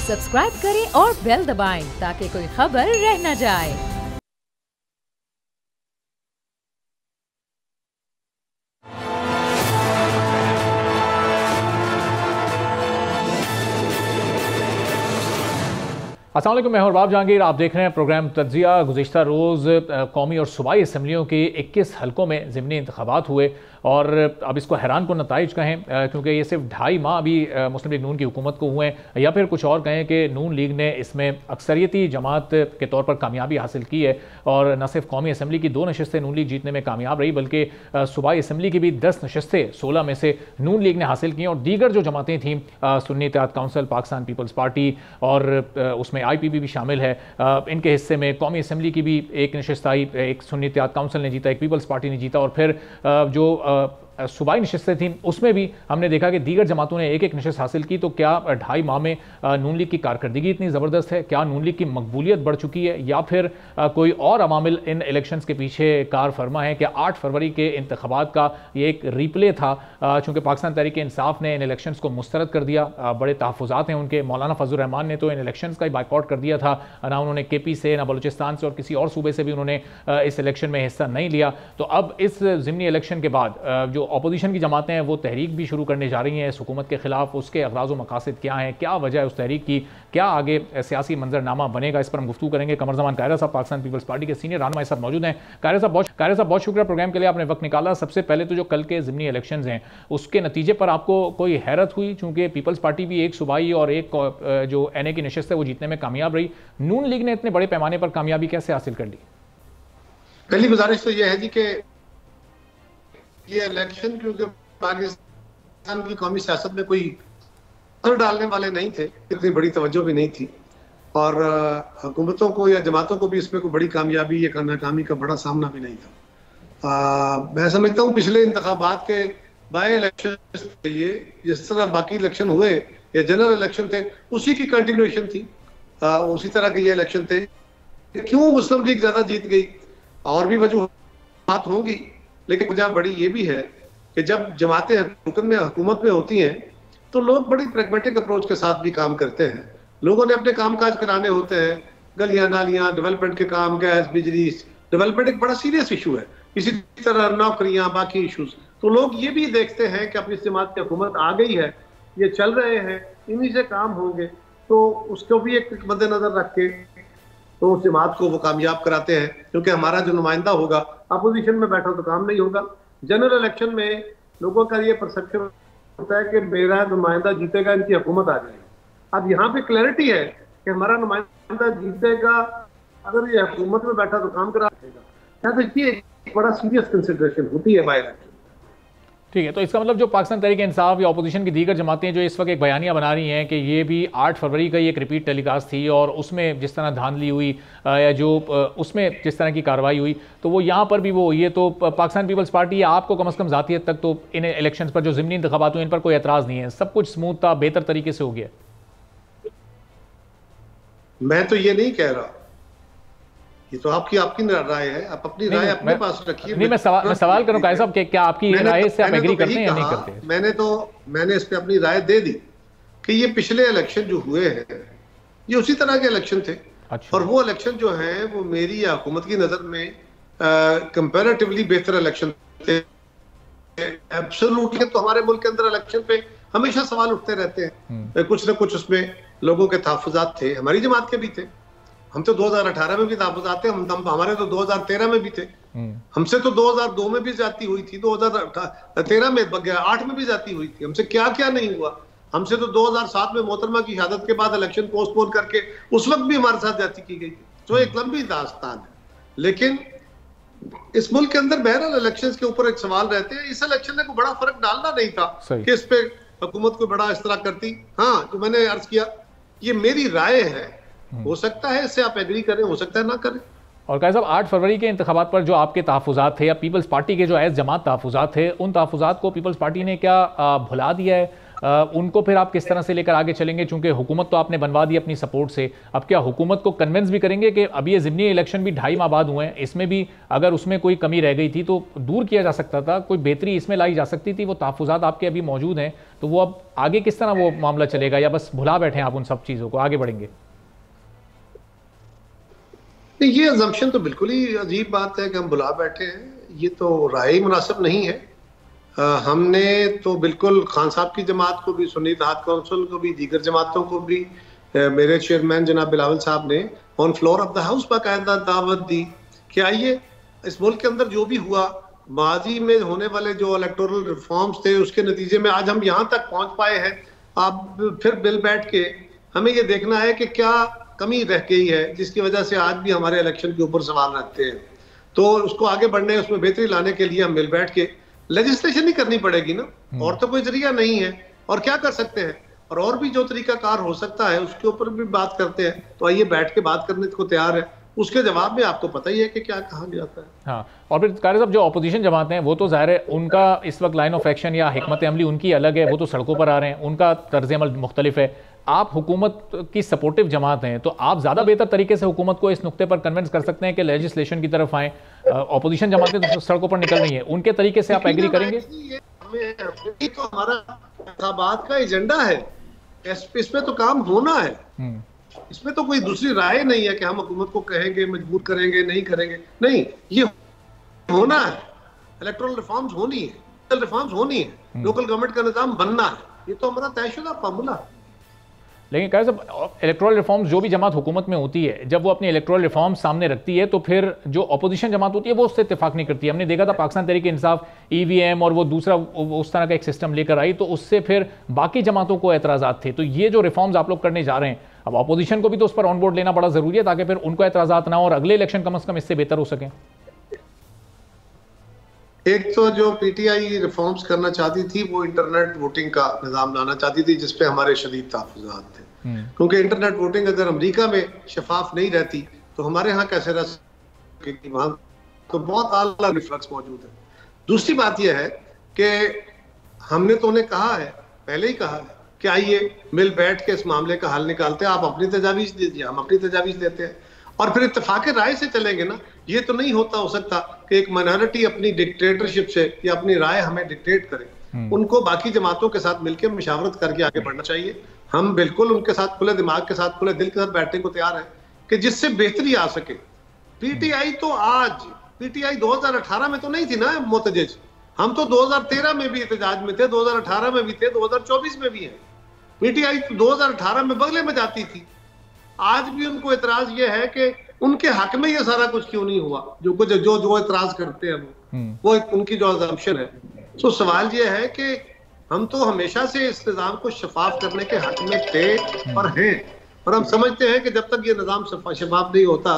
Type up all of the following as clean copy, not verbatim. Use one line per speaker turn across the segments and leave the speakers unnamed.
Subscribe करें और bell दबाएं ताकि कोई खबर रह न जाए।
अस्सलाम वालेकुम, मैं हूं अरबाब जहांगीर। आप देख रहे हैं प्रोग्राम तज्जिया। गुज़िश्ता रोज़ कौमी और सूबाई असम्बलियों के 21 हलकों में ज़िमनी इंतखाबात हुए और अब इसको हैरानकुन नताइज कहें क्योंकि ये सिर्फ 2.5 माह अभी मुस्लिम लीग नून की हुकूमत को हुए हैं, या फिर कुछ और कहें कि नून लीग ने इसमें अक्सरियती जमात के तौर पर कामयाबी हासिल की है। और न सिर्फ कौमी असम्बली की 2 नशस्तें नून लीग जीतने में कामयाब रही, बल्कि सूबाई असम्बली की भी 10 नशस्तें 16 में से नून लीग ने हासिल की। और दीगर जो जमातें थीं, Sunni Ittehad council, Pakistan peoples party और उसमें IPP भी शामिल है, इनके हिस्से में कौमी असम्बली की भी एक नशस्त आई, एक सुन्नी इत्तेहाद काउंसिल ने जीता, एक पीपल्स पार्टी ने जीता। और फिर जो सूबाई नशस्तें थीं उसमें भी हमने देखा कि दीगर जमातों ने एक एक नशस्त हासिल की। तो क्या 2.5 माह में नून लीग की कारकर्दगी इतनी ज़बरदस्त है? क्या नून लीग की मकबूलियत बढ़ चुकी है, या फिर कोई और अवामिल इन इलेक्शंस के पीछे कार फरमा है? कि 8 फरवरी के इंतखाबात का ये एक रिप्ले था, चूँकि पाकिस्तान तहरीक इंसाफ ने इन इलेक्शंस को मुस्तरद कर दिया। बड़े तहफ़्फ़ुज़ात हैं उनके। मौलाना फजल रहमान ने तो इन इलेक्शंस का ही बाइकआउट कर दिया था, ना उन्होंने KP से, ना बलूचिस्तान से और किसी और सूबे से भी उन्होंने इस इलेक्शन में हिस्सा नहीं लिया। तो अब इस ज़िमनी इलेक्शन के बाद जो अपोजिशन की जमातें हैं वो तहरीक भी शुरू करने जा रही हैं इस हुकूमत के खिलाफ। उसके अगराज़ व मकासद क्या हैं, क्या वजह है उस तहरीक की, क्या आगे सियासी मंजरनामा बनेगा, इस पर हम गुफ्तगू करेंगे। कमर ज़मान कायरा साहब पाकिस्तान पीपल्स पार्टी के सीनियर रहनुमा साहब मौजूद हैं। कायरा साहब बहुत शुक्रिया प्रोग्राम के लिए, आपने वक्त निकाला। सबसे पहले तो जो कल के ज़िमनी इलेक्शंस हैं उसके नतीजे पर आपको कोई हैरत हुई? चूँकि पीपल्स पार्टी भी एक सूबाई और एक जो NA की नशस्त है वो जीतने में कामयाब रही, नून लीग ने इतने बड़े पैमाने पर कामयाबी कैसे हासिल कर ली?
पहली गुजारिश तो यह है जी कि ये इलेक्शन क्योंकि पाकिस्तान की कौमी सियासत में कोई असर डालने वाले नहीं थे, इतनी बड़ी तवज्जो भी नहीं थी, और हुकूमतों को या जमातों को भी इसमें कोई बड़ी कामयाबी या नाकामी का बड़ा सामना भी नहीं था। मैं समझता हूँ पिछले इंतखाबात के बाई इलेक्शन के लिए जिस तरह बाकी इलेक्शन हुए या जनरल इलेक्शन थे उसी की कंटिन्यूएशन थी, उसी तरह के ये इलेक्शन थे। क्यों मुस्लिम लीग ज्यादा जीत गई और भी वजूहात होंगी, लेकिन वजह बड़ी ये भी है कि जब जमातें हुकूमत में होती हैं तो लोग बड़ी प्रैग्मेटिक अप्रोच के साथ भी काम करते हैं। लोगों ने अपने काम काज कराने होते हैं, गलियां नालियां, डेवलपमेंट के काम, गैस बिजली, डेवलपमेंट एक बड़ा सीरियस इशू है। इसी तरह नौकरियां, बाकी इशूज, तो लोग ये भी देखते हैं कि अपनी जमात की हुकूमत आ गई है, ये चल रहे हैं, इन्हीं से काम होंगे, तो उसको भी एक मद्देनजर रख के तो उस जमात को वो कामयाब कराते हैं, क्योंकि हमारा जो नुमाइंदा होगा अपोजिशन में बैठा तो काम नहीं होगा। जनरल इलेक्शन में लोगों का ये परसेप्शन होता है कि मेरा नुमाइंदा जीतेगा, इनकी हुकूमत आ जाएगी। अब यहाँ पे क्लैरिटी है कि हमारा नुमाइंदा जीतेगा, अगर ये हुकूमत में बैठा तो काम करा देगा। तो ये एक बड़ा सीरियस कंसिडरेशन होती है बाय इलेक्शन।
ठीक है, तो इसका मतलब जो पाकिस्तान तहरीक इंसाफ या अपोजिशन की दीगर जमातें जो इस वक्त एक बयानिया बना रही हैं कि ये भी 8 फरवरी का ही एक रिपीट टेलीकास्ट थी और उसमें जिस तरह धांधली हुई या जो उसमें जिस तरह की कार्रवाई हुई तो वो यहाँ पर भी वो हुई है, तो पाकिस्तान पीपल्स पार्टी आपको कम अज़ कम ज़ाती हद तक तो इन इलेक्शन पर जो ज़िमनी इंतखाबात हुए इन पर कोई एतराज़ नहीं है, सब कुछ स्मूथ था, बेहतर तरीके से हो गया?
मैं तो ये नहीं कह रहा, ये तो आपकी राय है, आप अपनी राय अपने पास रखिए।
नहीं, मैं सवाल करूं कायद साहब कि क्या आपकी राय से आप एग्री करते हैं या नहीं करते?
मैंने इस पे अपनी राय दे दी कि ये पिछले इलेक्शन जो हुए हैं ये उसी तरह के इलेक्शन थे। अच्छा। और वो इलेक्शन जो है वो मेरी या हुकूमत की नजर में कंपैरेटिवली बेहतर इलेक्शन थे। एब्सोल्युटली तो हमारे मुल्क के अंदर इलेक्शन पे हमेशा सवाल उठते रहते हैं, कुछ ना कुछ उसमें लोगों के तहफ़्फ़ुज़ात थे, हमारी जमात के भी थे। हम तो 2018 में भी तहफ़्फ़ुज़ात थे, हमारे तो 2013 में भी थे, हमसे तो 2002 में भी जाती हुई थी, 2013 में 8 में भी जाती हुई थी, हमसे क्या क्या नहीं हुआ। हमसे तो 2007 में मोहतरमा की शहादत के बाद इलेक्शन पोस्टपोन करके उस वक्त भी हमारे साथ जाती की गई थी। तो एक लंबी दास्तान है, लेकिन इस मुल्क के अंदर बहरहाल इलेक्शंस के ऊपर एक सवाल रहते हैं। इस इलेक्शन ने कोई बड़ा फर्क डालना नहीं था कि इस पे हुकूमत को बड़ा इस तरह करती। हाँ, जो मैंने अर्ज किया ये मेरी राय है, हो सकता है इससे आप एग्री करें, हो सकता है ना करें।
और कायद साहब 8 फरवरी के इंतखाबात पर जो आपके तहफ़्फ़ुज़ात थे या पीपल्स पार्टी के जो एज जमात तहफ़्फ़ुज़ात थे, उन तहफ़्फ़ुज़ात को पीपल्स पार्टी ने क्या भुला दिया है? उनको फिर आप किस तरह से लेकर आगे चलेंगे? चूंकि हुकूमत तो आपने बनवा दी अपनी सपोर्ट से, अब क्या हुकूमत को कन्विंस भी करेंगे कि अब ये ज़िमनी इलेक्शन भी 2.5 माह बाद हुए हैं, इसमें भी अगर उसमें कोई कमी रह गई थी तो दूर किया जा सकता था, कोई बेहतरी इसमें लाई जा सकती थी, वो तहफ़्फ़ुज़ात आपके अभी मौजूद हैं, तो वो अब आगे किस तरह वो मामला चलेगा, या बस भुला बैठे आप उन सब चीज़ों को, आगे बढ़ेंगे?
ये अजम्पशन तो बिल्कुल ही अजीब बात है कि हम बुला बैठे हैं, ये तो राय ही मुनासिब नहीं है। हमने तो बिल्कुल खान साहब की जमात को भी, सुन्नी इत्तेहाद काउंसिल को भी, दीगर जमातों को भी, मेरे चेयरमैन जनाब बिलावल साहब ने on floor of the house बाकायदा दावत दी कि आइए इस मुल्क के अंदर जो भी हुआ, माजी में होने वाले जो इलेक्टोरल रिफॉर्म्स थे उसके नतीजे में आज हम यहाँ तक पहुँच पाए हैं। अब फिर बिल बैठ के हमें ये देखना है कि क्या कमी रह गई है जिसकी वजह से आज भी हमारे इलेक्शन के ऊपर सवाल रखते हैं। तो उसको आगे बढ़ने, उसमें बेहतरी लाने के लिए हम मिल बैठ के लेजिस्लेशन ही करनी पड़ेगी ना, और तो कोई जरिया नहीं है। और क्या कर सकते हैं, और भी जो तरीकाकार हो सकता है उसके ऊपर भी बात करते हैं। तो आइए बैठ के बात करने को तैयार है। उसके जवाब में आपको पता ही है कि क्या कहा जाता है।
हाँ, और फिर कारी साहब जो अपोजिशन जमातें हैं वो तो ज़ाहिर है उनका इस वक्त लाइन ऑफ एक्शन या हिकमत अमली उनकी अलग है, वो तो सड़कों पर आ रहे हैं, उनका तर्ज अमल मुख्तलिफ है। आप हुकूमत की सपोर्टिव जमात हैं, तो आप ज़्यादा बेहतर तरीके से हुकूमत को इस नुक्ते पर कन्विंस कर सकते हैं कि लेजिस्लेशन की तरफ आएँ। अपोजिशन जमातें तो सड़कों पर निकल रही हैं, उनके तरीके से आप एग्री करेंगे?
तो हमारा इंतखाबात का एजेंडा है, इसमें तो काम होना है, इसमें तो कोई दूसरी राय नहीं है कि हम हुकूमत को कहेंगे, मजबूर करेंगे, नहीं करेंगे, नहीं, ये होना है। इलेक्टोरल रिफॉर्म्स होनी है, रिफॉर्म्स होनी है, लोकल गवर्नमेंट का निजाम बनना है, ये तो हमारा तयशुदा फार्मूला है।
लेकिन क्या सब इलेक्टोरल रिफॉर्म्स जो भी जमात हुकूमत में होती है, जब वो अपनी इलेक्टोरल रिफॉर्म्स सामने रखती है तो फिर जो अपोजिशन जमात होती है वो उससे इत्तेफाक नहीं करती है। हमने देखा था पाकिस्तान तहरीक इंसाफ EVM और वो दूसरा उस तरह का एक सिस्टम लेकर आई, तो उससे फिर बाकी जमातों को एतराज़ात थे। तो ये जो रिफॉर्म्स आप लोग करने जा रहे हैं, अब अपोजिशन को भी तो उस पर ऑन बोर्ड लेना बड़ा ज़रूरी है ताकि फिर उनको एतराज़ात ना हो और अगले इलेक्शन कम अज़ कम इससे बेहतर हो सकें।
एक तो जो PTI रिफॉर्म्स करना चाहती थी वो इंटरनेट वोटिंग का निजाम लाना चाहती थी, जिसपे हमारे शदीद तहफ़्फ़ुज़ात थे, क्योंकि इंटरनेट वोटिंग अगर अमेरिका में शफाफ नहीं रहती तो हमारे यहाँ कैसे रह सकेगी, वहाँ तो बहुत आला रिफ्लक्स मौजूद है। दूसरी बात यह है कि हमने तो उन्हें कहा है, पहले ही कहा है कि आइए मिल बैठ के इस मामले का हल निकालते हैं, आप अपनी तजावीज़ दीजिए, हम अपनी तजावीज़ देते हैं, और फिर इत्तेफाक राय से चलेंगे ना। ये तो नहीं हो सकता कि एक माइनॉरिटी अपनी डिक्टेटरशिप से या अपनी राय हमें डिक्टेट करे। उनको बाकी जमातों के साथ मिलकर मशावरत करके आगे बढ़ना चाहिए। हम बिल्कुल उनके साथ खुले दिमाग के साथ, खुले दिल के साथ बैठने को तैयार है कि जिससे बेहतरी आ सके। PTI तो आज, PTI 2018 में तो नहीं थी ना मोतजज, हम तो 2013 में भी एहतजाज में थे, 2018 में भी थे, 2024 में भी है। PTI 2018 में बगले में जाती थी। आज भी उनको एतराज ये है कि उनके हक में ये सारा कुछ क्यों नहीं हुआ, जो कुछ जो एतराज करते हैं वो उनकी जो अजम्पशन है। तो सवाल ये है कि हम तो हमेशा से इस निज़ाम को शफाफ करने के हक में थे और हैं, और हम समझते हैं कि जब तक ये निज़ाम शफाफ नहीं होता,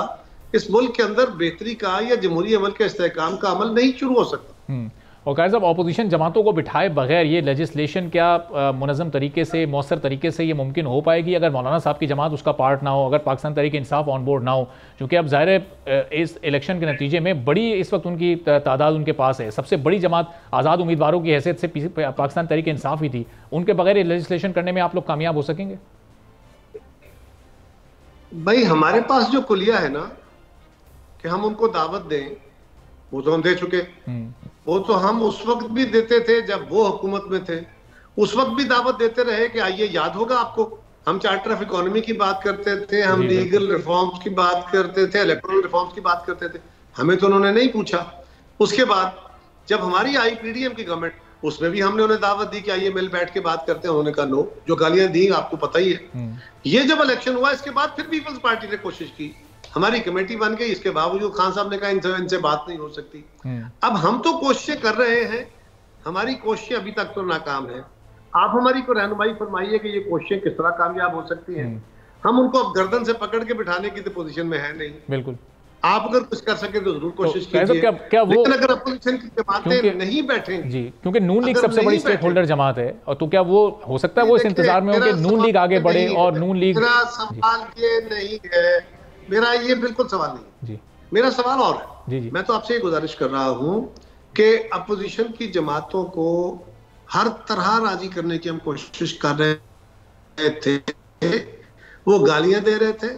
इस मुल्क के अंदर बेहतरी का या जमहूरी अमल के इस्तेहकाम का अमल नहीं शुरू हो सकता।
और कारी साहब, अपोजिशन जमातों को बिठाए बगैर ये लेजिस्लेशन क्या मुनज़्ज़म तरीके से, मौसर तरीके से ये मुमकिन हो पाएगी अगर मौलाना साहब की जमात उसका पार्ट ना हो, अगर पाकिस्तान तहरीक इंसाफ ऑन बोर्ड ना हो? क्योंकि अब ज़ाहिर है इस इलेक्शन के नतीजे में बड़ी इस वक्त उनकी तादाद उनके पास है, सबसे बड़ी जमात आज़ाद उम्मीदवारों की हैसियत से पाकिस्तान तहरीक इंसाफ ही थी। उनके बगैर ये लेजिस्लेशन करने में आप लोग कामयाब हो सकेंगे?
भाई हमारे पास जो कुलिया है ना कि हम उनको दावत दें, वो तो हम दे चुके। वो तो हम उस वक्त भी देते थे जब वो हुकूमत में थे, उस वक्त भी दावत देते रहे कि आइए, याद होगा आपको, हम चार्टर ऑफ इकोनॉमी की बात करते थे, हम लीगल रिफॉर्म्स की बात करते थे, इलेक्टोरल रिफॉर्म्स की बात करते थे, हमें तो उन्होंने नहीं पूछा। उसके बाद जब हमारी आई PDM की गवर्नमेंट, उसमें भी हमने उन्हें दावत दी कि आइए मिल बैठ के बात करते हैं, उन्होंने कहा नो। जो गालियां दी आपको पता ही है। ये जब इलेक्शन हुआ इसके बाद फिर पीपल्स पार्टी ने कोशिश की, हमारी कमेटी बन गई, इसके बावजूद खान साहब ने कहा इनसे बात नहीं हो सकती। अब हम तो कोशिशें कर रहे हैं, हमारी कोशिशें अभी तक तो नाकाम है। आप हमारी को रहनुमाई फरमाइए कि ये कोशिशें किस तरह कामयाब हो सकती हैं। हम उनको अब गर्दन से पकड़ के बिठाने की तो पोजीशन में है नहीं।
बिल्कुल,
आप अगर कुछ कर सके तो जरूर कोशिश कीजिए।
क्या वो,
लेकिन अगर अपोजिशन की जमातें नहीं बैठेंगी
जी, क्योंकि नून लीग सबसे बड़ी स्टेक होल्डर जमात है, और तो क्या वो हो सकता है वो इस इंतजार में हो कि नून लीग आगे बढ़े? और नून लीग,
मेरा सवाल ये नहीं है, मेरा ये बिल्कुल सवाल नहीं
जी,
मेरा सवाल और है।
जी जी,
मैं तो आपसे ये गुजारिश कर रहा हूं कि अपोजिशन की जमातों को हर तरह राजी करने की हम कोशिश कर रहे थे, वो गालियां दे रहे थे।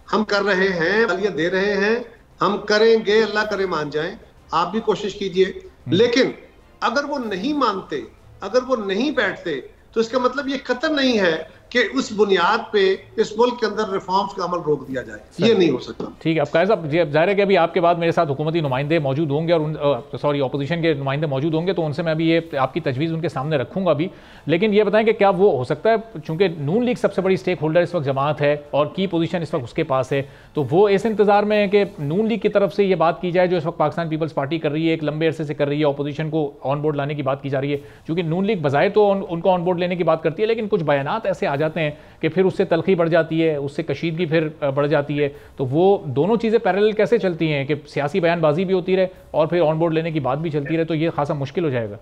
हम कर रहे हैं, गालियां दे रहे हैं, हम करेंगे, अल्लाह करे मान जाए, आप भी कोशिश कीजिए। लेकिन अगर वो नहीं मानते, अगर वो नहीं बैठते, तो इसका मतलब ये कतई नहीं है कि उस बुनियाद पे इस मुल्क के अंदर रिफॉर्म्स का अमल रोक दिया जाए। ये नहीं हो सकता।
ठीक है, अब कायर साहब, जाहिर है कि अभी आपके बाद मेरे साथ हुकूमती नुमाइंदे मौजूद होंगे और ऑपोजिशन के नुमाइंदे मौजूद होंगे, तो उनसे मैं अभी ये आपकी तजवीज़ उनके सामने रखूंगा भी। लेकिन ये बताएं कि क्या वो हो सकता है, चूंकि नून लीग सबसे बड़ी स्टेक होल्डर इस वक्त जमात है और की पोजीशन इस वक्त उसके पास है, तो वो इस इंतजार में है कि नून लीग की तरफ से ये बात की जाए जो इस वक्त पाकिस्तान पीपल्स पार्टी कर रही है, एक लंबे अरसे से कर रही है, ऑपोजिशन को ऑन बोर्ड लाने की बात की जा रही है। चूंकि नून लीग बजाय तो उनको ऑन बोर्ड लेने की बात करती है, लेकिन कुछ बयानात ऐसे आ जाते हैं कि फिर उससे तलखी बढ़ जाती है, उससे कशीदगी फिर बढ़ जाती है। तो वो दोनों चीज़ें पैरेलल कैसे चलती हैं कि सियासी बयानबाजी भी होती रहे और फिर ऑन बोर्ड लेने की बात भी चलती रहे, तो ये खासा मुश्किल हो जाएगा।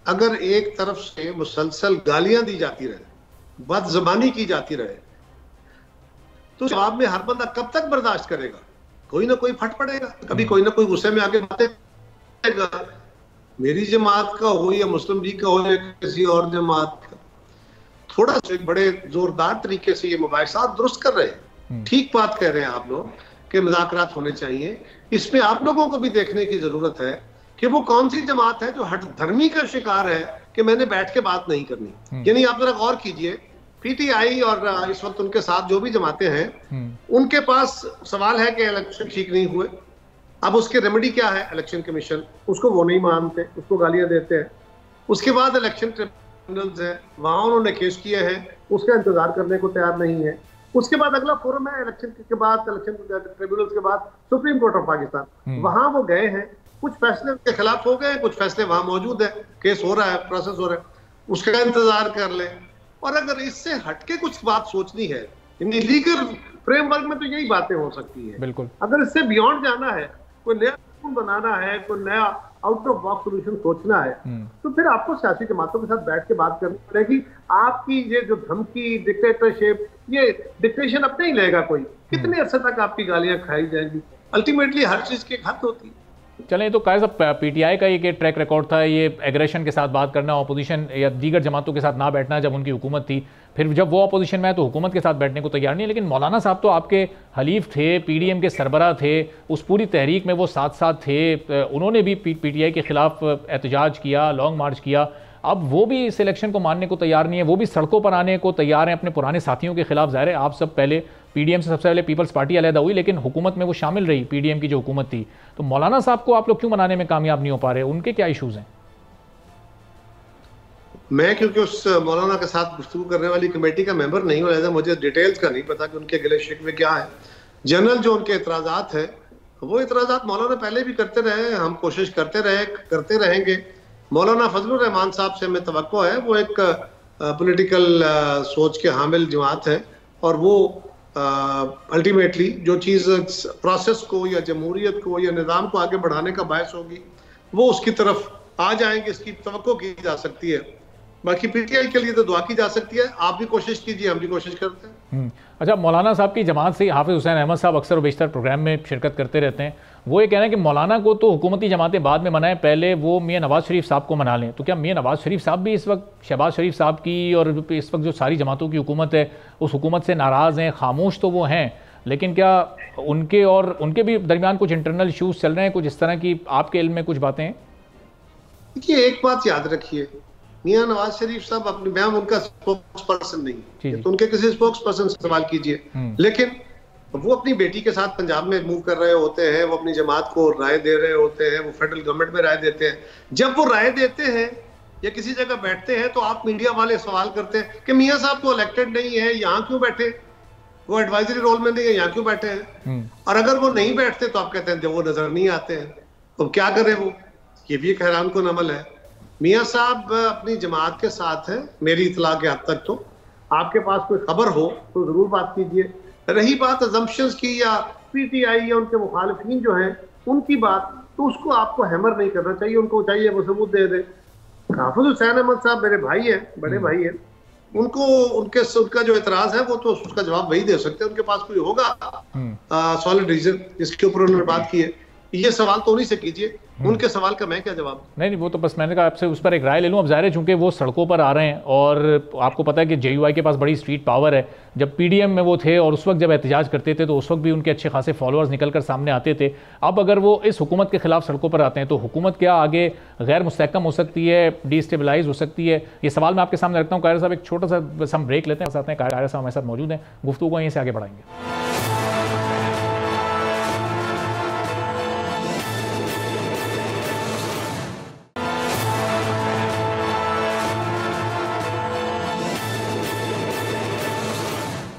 अगर एक तरफ से मुसलसल गालियां दी जाती रहे, बदज़बानी की जाती रहे, तो जवाब में हर बंदा कब तक बर्दाश्त करेगा? कोई ना कोई फट पड़ेगा, कभी कोई ना कोई गुस्से में आगे बातें करेगा। मेरी जमात का हो या मुस्लिम लीग का हो या किसी और जमात का, थोड़ा सा बड़े जोरदार तरीके से ये मुबाहिसात दुरुस्त कर रहे हैं। ठीक बात कह रहे हैं आप लोग कि मुज़ाकरात होने चाहिए। इसमें आप लोगों को भी देखने की जरूरत है कि वो कौन सी जमात है जो हट धर्मी का शिकार है कि मैंने बैठ के बात नहीं करनी। यानी आप जरा गौर कीजिए, पीटीआई और इस वक्त उनके साथ जो भी जमातें हैं, उनके पास सवाल है कि इलेक्शन ठीक नहीं हुए। अब उसके रेमेडी क्या है? इलेक्शन कमीशन, उसको वो नहीं मानते, उसको गालियां देते हैं। उसके बाद इलेक्शन ट्रिब्यूनल्स है, वहां उन्होंने केस किए हैं, उसका इंतजार करने को तैयार नहीं है। उसके बाद अगला फोरम है इलेक्शन के बाद, इलेक्शन ट्रिब्यूनल्स के बाद सुप्रीम कोर्ट ऑफ पाकिस्तान, वहां वो गए हैं, कुछ फैसले उनके खिलाफ हो गए, कुछ फैसले वहां मौजूद है, केस हो रहा है, प्रोसेस हो रहा है, उसका इंतजार कर ले। और अगर इससे हटके कुछ बात सोचनी है, लीगल फ्रेमवर्क में तो यही बातें हो सकती है।
बिल्कुल,
अगर इससे बियॉन्ड जाना है, कोई नया बनाना है, कोई नया आउट ऑफ बॉक्स सोल्यूशन सोचना है, तो फिर आपको सियासी जमातों के साथ बैठ के बात करनी पड़ेगी। आपकी ये जो धमकी, डिक्टेटरशिप, ये डिक्टेशन अब नहीं लेगा कोई। कितने अरसे तक आपकी गालियां खाई जाएंगी? अल्टीमेटली हर चीज की एक हद होती है।
चलें, तो कायर साहब, पीटीआई का एक ट्रैक रिकॉर्ड था, ये एग्रेशन के साथ बात करना, ऑपोजिशन या दीगर जमातों के साथ ना बैठना जब उनकी हुकूमत थी। फिर जब वो ऑपोजिशन में आए तो हुकूमत के साथ बैठने को तैयार नहीं। लेकिन मौलाना साहब तो आपके हलीफ थे, पीडीएम के सरबरा थे, उस पूरी तहरीक में वो साथ साथ थे। उन्होंने भी पीटीआई के खिलाफ एहतजाज किया, लॉन्ग मार्च किया। अब वो भी इस इलेक्शन को मानने को तैयार नहीं है, वो भी सड़कों पर आने को तैयार हैं अपने पुराने साथियों के खिलाफ। ज़ाहिर है आप सब पहले पीडीएम से सबसे पहले पीपल्स पार्टी अलहदा हुई, लेकिन हुकूमत में वो शामिल रही, पीडीएम की जो हुकूमत थी। तो मौलाना साहब को आप लोग क्यों मनाने में कामयाब नहीं हो पा रहे? उनके क्या इशूज़ हैं?
मैं क्योंकि उस मौलाना के साथ गुफ्तगू करने वाली कमेटी का मेंबर नहीं हो, मुझे डिटेल्स का नहीं पता कि उनके गिले शिकवे क्या है। जनरल जो उनके इतराज़ात है, वो इतराज़ात मौलाना पहले भी करते रहे, हम कोशिश करते रहेंगे। मौलाना फजलुर रहमान साहब से हमें तवक्को है, वो एक पॉलिटिकल सोच के हामिल जमात है और वो अल्टीमेटली जो चीज़ प्रोसेस को या जमहूरियत को या निज़ाम को आगे बढ़ाने का बायस होगी, वो उसकी तरफ आ जाएंगे, इसकी तवक्को की जा सकती है। बाकी पीटीआई के लिए तो दुआ की जा सकती है। आप भी कोशिश कीजिए, हम भी कोशिश करते हैं।
अच्छा, मौलाना साहब की जमात से हाफिज़ हुसैन अहमद साहब अक्सर बेशतर प्रोग्राम में शिरकत करते रहते हैं। वो ये कह रहे हैं कि मौलाना को तो हुकूमती जमातें बाद में मनाएं, पहले वो मियाँ नवाज़ शरीफ साहब को मना लें। तो क्या मियाँ नवाज़ शरीफ साहब भी इस वक्त शहबाज शरीफ साहब की और इस वक्त जो सारी जमातों की हुकूमत है, उस हुकूमत से नाराज़ हैं? खामोश तो वो हैं, लेकिन क्या उनके और उनके भी दरमियान कुछ इंटरनल इशूज़ चल रहे हैं, कुछ इस तरह की आपके इल्म में कुछ बातें हैं?
देखिए, एक बात याद रखिए, मियां नवाज शरीफ साहब अपने बयान, उनका स्पोक्स पर्सन नहीं, तो उनके किसी स्पोक्स पर्सन से सवाल कीजिए। लेकिन वो अपनी बेटी के साथ पंजाब में मूव कर रहे होते हैं, वो अपनी जमात को राय दे रहे होते हैं, वो फेडरल गवर्नमेंट में राय देते हैं। जब वो राय देते हैं या किसी जगह बैठते हैं तो आप मीडिया वाले सवाल करते हैं कि मियां साहब तो इलेक्टेड नहीं है, यहाँ क्यों बैठे? वो एडवाइजरी रोल में नहीं है, यहाँ क्यों बैठे हैं? और अगर वो नहीं बैठते तो आप कहते हैं जब वो नजर नहीं आते हैं। तो क्या करें वो? ये भी एक हैरान कुन अमल है। मियां साहब अपनी जमात के साथ हैं, मेरी इतला के हद तक। तो आपके पास कोई खबर हो तो जरूर बात कीजिए। रही बात अजम्पशंस की या पीटीआई या उनके मुखालिफिन जो हैं उनकी बात, तो उसको आपको हैमर नहीं करना चाहिए, उनको चाहिए वो सबूत दे दे। हाफिज हुसैन अहमद साहब मेरे भाई हैं, बड़े भाई हैं, उनका जो इतराज है वो तो उसका जवाब वही दे सकते हैं। उनके पास कोई होगा सॉलिड रीजन जिसके ऊपर उन्होंने बात की है। ये सवाल तो उन्हीं से कीजिए, उनके सवाल का मैं क्या जवाब दूं?
नहीं, वो तो बस मैंने कहा आपसे उस पर एक राय ले लूं। अब ज़ाहिर है चूंकि वो सड़कों पर आ रहे हैं और आपको पता है कि JUI के पास बड़ी स्ट्रीट पावर है। जब PDM में वो थे और उस वक्त जब एहतजाज करते थे तो उस वक्त भी उनके अच्छे खासे फॉलोअर्स निकल कर सामने आते थे। अब अगर वो इस हुकूमत के खिलाफ सड़कों पर आते हैं तो हुकूमत क्या आगे गैर मुस्तहकम हो सकती है, डिस्टेबलाइज हो सकती है? ये सवाल मैं आपके सामने रखता हूँ। कायरा साहब, एक छोटा सा बस हम ब्रेक लेते हैं। कायरा साहब हमारे साथ मौजूद हैं, गुफ्तगू को यहीं से आगे बढ़ाएंगे।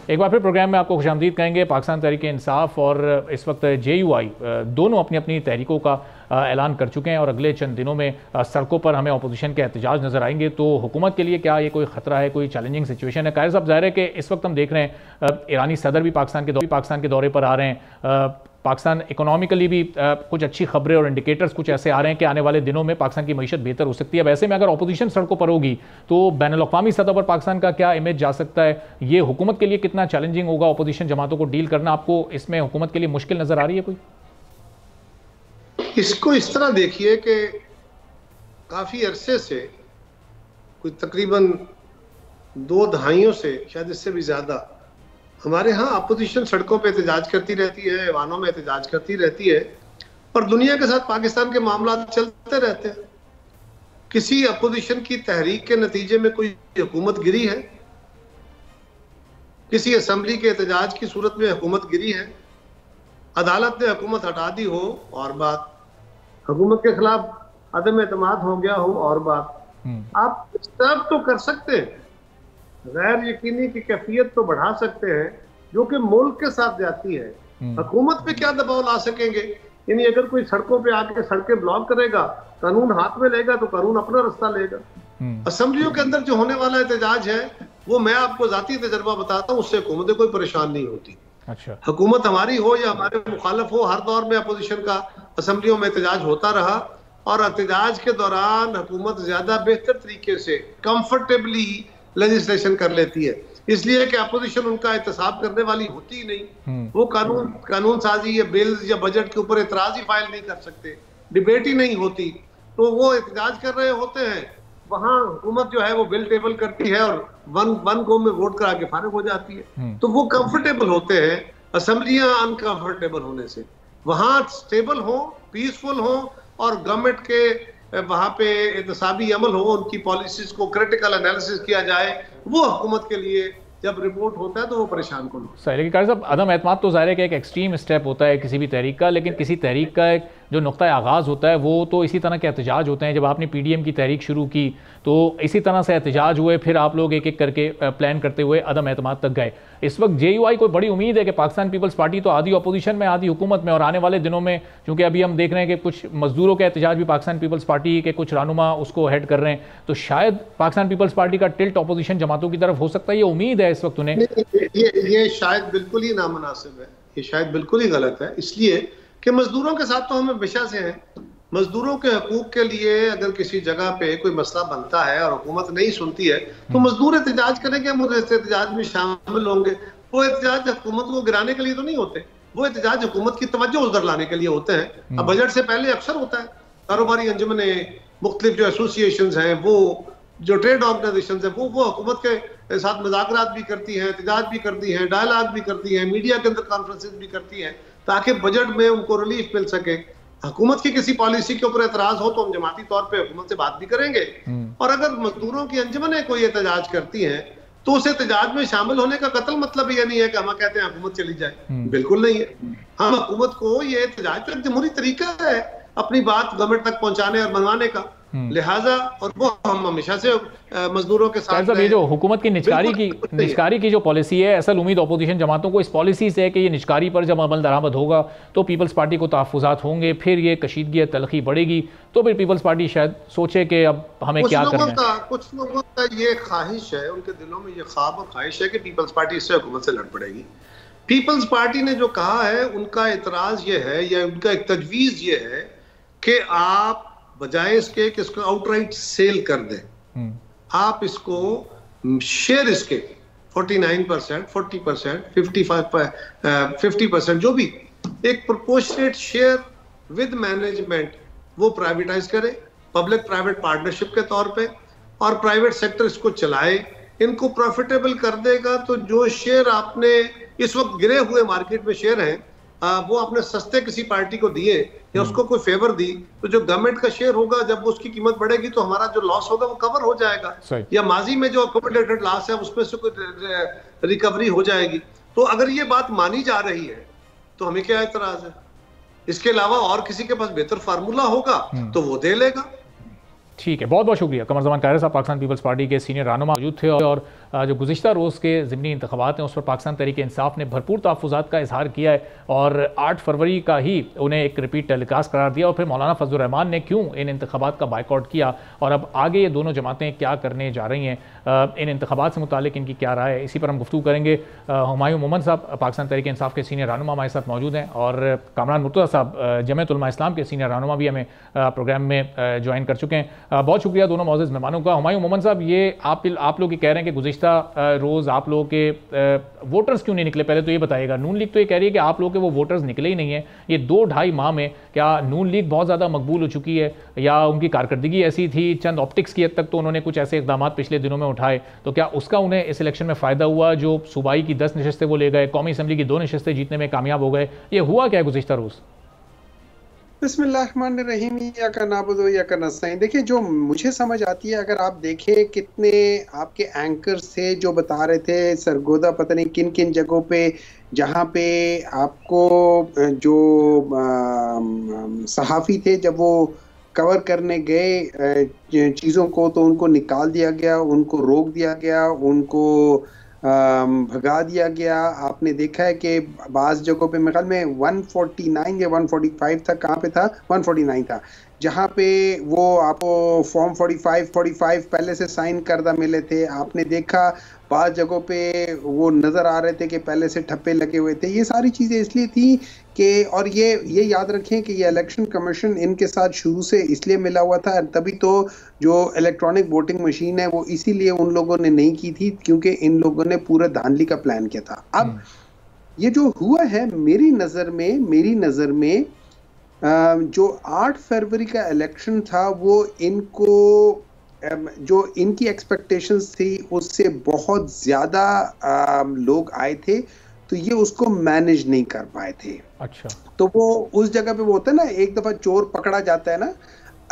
एक बार फिर प्रोग्राम में आपको खुशामदीद कहेंगे। पाकिस्तान तहरीक इंसाफ और इस वक्त JUI दोनों अपनी अपनी तहरीकों का ऐलान कर चुके हैं और अगले चंद दिनों में सड़कों पर हमें अपोजिशन के एहतजाज नज़र आएंगे। तो हुकूमत के लिए क्या ये कोई ख़तरा है, कोई चैलेंजिंग सिचुएशन है? कायर साहब, ज़ाहिर है कि इस वक्त हम देख रहे हैं ईरानी सदर भी पाकिस्तान के दौरे पर आ रहे हैं। पाकिस्तान इकोनॉमिकली भी कुछ अच्छी खबरें और इंडिकेटर्स कुछ ऐसे आ रहे हैं कि आने वाले दिनों में पाकिस्तान की मईशत बेहतर हो सकती है। वैसे में अगर अपोजिशन सड़कों पर होगी तो बैनुल-अक़वामी सतह पर पाकिस्तान का क्या इमेज जा सकता है? ये हुकूमत के लिए कितना चैलेंजिंग होगा अपोजिशन जमातों को डील करना? आपको इसमें हुकूमत के लिए मुश्किल नजर आ रही है कोई?
इसको इस तरह देखिए कि काफी अरसे से, कोई तकरीबन 2 दहाइयों से, शायद इससे भी ज्यादा, हमारे यहाँ अपोजिशन सड़कों पे एहतजाज करती रहती है, ऐवानों में एहतजाज करती रहती है और दुनिया के साथ पाकिस्तान के मामला चलते रहते हैं। किसी अपोजिशन की तहरीक के नतीजे में कोई हुकूमत गिरी है? किसी असेंबली के एहतजाज की सूरत में हुकूमत गिरी है? अदालत ने हुकूमत हटा दी हो और बात, हुकूमत के खिलाफ अदम एतमाद हो गया हो और बात। आप सब तो कर सकते हैं, गैर यकीनी की कैफियत तो बढ़ा सकते हैं जो कि मुल्क के साथ जाती है। हुकूमत पे क्या दबाव ला सकेंगे? यानी अगर कोई सड़कों पे आके सड़कें ब्लॉक करेगा, कानून हाथ में लेगा तो कानून अपना रास्ता लेगा। असेंबलियों के अंदर जो होने वाला एहतजाज है वो मैं आपको जाती तजर्बा बताता हूँ, उससे हुकूमतें कोई परेशान नहीं होती।
अच्छा,
हुकूमत हमारी हो या हमारे मुखालफ हो, हर दौर में अपोजिशन का असेंबलियों में एहतजाज होता रहा और एहतजाज के दौरान हुकूमत ज्यादा बेहतर तरीके से कंफर्टेबली लेजिस्लेशन कर लेती है, इसलिए कि अपोजिशन उनका एहतसाब करने वाली होती ही नहीं। वो कानून साजी या बिल्स या बजट के ऊपर एतराज ही फाइल नहीं कर सकते, डिबेट ही नहीं होती, तो वो एहतजाज कर रहे होते हैं। वहां हुकूमत जो है वो बिल टेबल करती है और वन गो में वोट करा के फारिग हो जाती है। तो वो कंफर्टेबल होते हैं। असेंबलियां अनकंफर्टेबल होने से, वहां स्टेबल हो, पीसफुल हो और गवर्नमेंट के वहां पे एहतसाबी अमल हो, उनकी पॉलिसीज को क्रिटिकल एनालिसिस किया जाए, वो हुकूमत के लिए जब रिपोर्ट होता है तो वो परेशान कौन होता है।
लेकिन कार साहब, अदम एतमाद तो ज़ाहिर है कि एक एक्सट्रीम स्टेप होता है किसी भी तहरीक का, लेकिन किसी तहरीक का एक जो नुक्ता आगाज़ होता है वो तो इसी तरह के एहतजाज होते हैं। जब आपने PDM की तहरीक शुरू की तो इसी तरह से एहतजाज हुए, फिर आप लोग एक एक करके प्लान करते हुए अदम एतमाद तक गए। इस वक्त JUI को बड़ी उम्मीद है कि पाकिस्तान पीपल्स पार्टी तो आधी अपोजिशन में आधी हुकूमत में, और आने वाले दिनों में चूँकि अभी हम देख रहे हैं कि कुछ मजदूरों के एहतजाज भी पाकिस्तान पीपल्स पार्टी के कुछ रहनुमा उसको हेड कर रहे हैं, तो शायद पाकिस्तान पीपल्स पार्टी का टिल्ट अपोजिशन जमातों की तरफ हो सकता है। ये उम्मीद है इस वक्त उन्हें?
ये शायद बिल्कुल ही नामुनासिब है, ये शायद बिल्कुल ही गलत है, इसलिए कि मजदूरों के साथ तो हम हमेशा से हैं। मजदूरों के हकूक के लिए अगर किसी जगह पे कोई मसला बनता है और हुकूमत नहीं सुनती है तो मजदूर एहतजाज करेंगे, हम उस एहतजाज में शामिल होंगे। वो एहतजाज हुकूमत को गिराने के लिए तो नहीं होते, वो एहतजाज हुकूमत की तवज्जो उधर लाने के लिए होते हैं। अब बजट से पहले अक्सर होता है, कारोबारी अंजुमने, मुख्तलिफ जो एसोसिएशंस हैं, वो जो ट्रेड ऑर्गेनाइजेशन है, वो हुकूमत के साथ मुज़ाकरात भी करती हैं, एहतजाज भी करती हैं, डायलॉग भी करती हैं, मीडिया के अंदर कॉन्फ्रेंसेस भी करती हैं ताकि बजट में उनको रिलीफ मिल सके। हुकूमत की किसी पॉलिसी के ऊपर एतराज हो तो हम जमाती तौर पे हुकूमत से बात भी करेंगे, और अगर मजदूरों की अंजुमनें कोई एहतजाज करती हैं तो उस एहतजाज में शामिल होने का कतल मतलब ये नहीं है कि हम कहते हैं हुकूमत चली जाए, बिल्कुल नहीं है। हम हुकूमत को ये एहतजाज तो एक जमहूरी तरीका है अपनी बात गवर्नमेंट तक पहुंचाने और मनवाने का, लिहाजा और वो हम हमेशा से मजदूरों के साथ।
ये जो हुकूमत की निचकारी की जो पॉलिसी है, असल उम्मीद अपोजिशन जमातों को इस पॉलिसी से है कि ये निचकारी पर जब अमल दरामद होगा तो पीपल्स पार्टी को तहफ़्फ़ुज़ात होंगे, फिर ये कशीदगी तलखी बढ़ेगी, तो फिर पीपल्स पार्टी शायद सोचे कि अब हमें क्या करना है।
कुछ लोगों का ये ख्वाहिश है, उनके दिलों में ये ख्वाब और ख्वाहिश है कि पीपल्स पार्टी इससे हुकूमत से लड़ पड़ेगी। पीपल्स पार्टी ने जो कहा है, उनका एतराज़ ये है या उनका एक तजवीज़ ये है कि आप बजाय इसके कि इसको आउटराइट सेल कर दें, आप इसको शेयर इसके 49%, 40%, 50% जो भी एक प्रोपोर्शनेट शेयर विद मैनेजमेंट वो प्राइवेटाइज करे, पब्लिक प्राइवेट पार्टनरशिप के तौर पे, और प्राइवेट सेक्टर इसको चलाए, इनको प्रॉफिटेबल कर देगा। तो जो शेयर आपने इस वक्त गिरे हुए मार्केट में शेयर हैं, वो आपने सस्ते किसी पार्टी को दिए या उसको कोई फेवर दी, तो जो गवर्नमेंट का शेयर होगा जब उसकी कीमत बढ़ेगी तो हमारा जो लॉस होगा वो कवर हो जाएगा, या माजी में जो अकोमोडेटेड लॉस है उसमें से कोई रिकवरी हो जाएगी। तो अगर ये बात मानी जा रही है तो हमें क्या एतराज है? इसके अलावा और किसी के पास बेहतर फार्मूला होगा तो वो दे लेगा।
ठीक है, बहुत बहुत शुक्रिया। कमर ज़मान कायरा साहब पाकिस्तान पीपल्स पार्टी के सीनियर रहनुमा मौजूद थे, और जो गुज़िश्ता रोज़ के ज़िमनी इंतख़ाबात हैं उस पर पाकिस्तान तहरीक इंसाफ ने भरपूर तहफ़्फ़ुज़ात का इजहार किया है, और 8 फरवरी का ही उन्हें एक रिपीट टेलीकास्ट करार दिया, और फिर मौलाना फजलुर रहमान ने क्यों इन इंतख़ाबात का बाइकआउट किया, और अब आगे ये दोनों जमातें क्या करने जा रही हैं, इन इंतख़ाबात से मुतालिक इनकी क्या राय है, इसी पर हम गुफ्तगू करेंगे। हुमायूं मोमन साहब पाकिस्तान तहरीक इंसाफ के सीनियर रहनुमा हमारे साथ मौजूद हैं, और कामरान मुर्तज़ा साहब जमीयत उलमा इस्लाम के सीनियर रहनुमा भी हमें प्रोग्राम में ज्वाइन कर चुके हैं। बहुत शुक्रिया दोनों मौजूद मेहमानों का। हुमायूं मोमन साहब, ये आप लोग ये कह रहे हैं कि गुज़िश्ता रोज़ आप लोगों के वोटर्स क्यों नहीं निकले, पहले तो ये बताइएगा। नून लीग तो ये कह रही है कि आप लोगों के वो वोटर्स निकले ही नहीं है। ये 2-2.5 माह में क्या नून लीग बहुत ज़्यादा मकबूल हो चुकी है, या उनकी कारकर्दगी ऐसी थी, चंद ऑप्टिक्स की हद तक तो उन्होंने कुछ ऐसे इकदाम पिछले दिनों में उठाए, तो क्या उसका उन्हें इस इलेक्शन में फ़ायदा हुआ? जो सूबाई की 10 नशस्तें वो ले गए, कौमी असम्बली की 2 नशस्तें जीतने में कामयाब हो गए, ये हुआ क्या है गुज़िश्ता रोज़?
बिस्मिल्लाहिर्रहमानिर्रहीम, या का नाबुदु या का नस्तईन। देखिए, जो मुझे समझ आती है, अगर आप देखें कितने आपके एंकर्स थे जो बता रहे थे सरगोदा पता नहीं किन किन जगहों पे, जहाँ पे आपको जो सहाफ़ी थे जब वो कवर करने गए चीज़ों को तो उनको निकाल दिया गया, उनको रोक दिया गया, उनको भगा दिया गया। आपने देखा है कि बाज़ जगहों पे मेरे ख्याल में 149 या 145 था, कहाँ पे था, 149 था, जहाँ पे वो आपको फॉर्म 45 पहले से साइन करदा मिले थे। आपने देखा बाज़ जगहों पे वो नज़र आ रहे थे कि पहले से ठप्पे लगे हुए थे। ये सारी चीज़ें इसलिए थी कि, और ये याद रखें कि ये इलेक्शन कमीशन इनके साथ शुरू से इसलिए मिला हुआ था, तभी तो जो इलेक्ट्रॉनिक वोटिंग मशीन है वो इसीलिए उन लोगों ने नहीं की थी, क्योंकि इन लोगों ने पूरा धांधली का प्लान किया था। अब ये जो हुआ है, मेरी नज़र में जो 8 फरवरी का इलेक्शन था वो इनको जो इनकी एक्सपेक्टेशंस थी उससे बहुत ज़्यादा लोग आए थे, तो ये उसको मैनेज नहीं कर पाए थे।
अच्छा,
तो वो उस जगह पे वो होता है ना, एक दफ़ा चोर पकड़ा जाता है ना,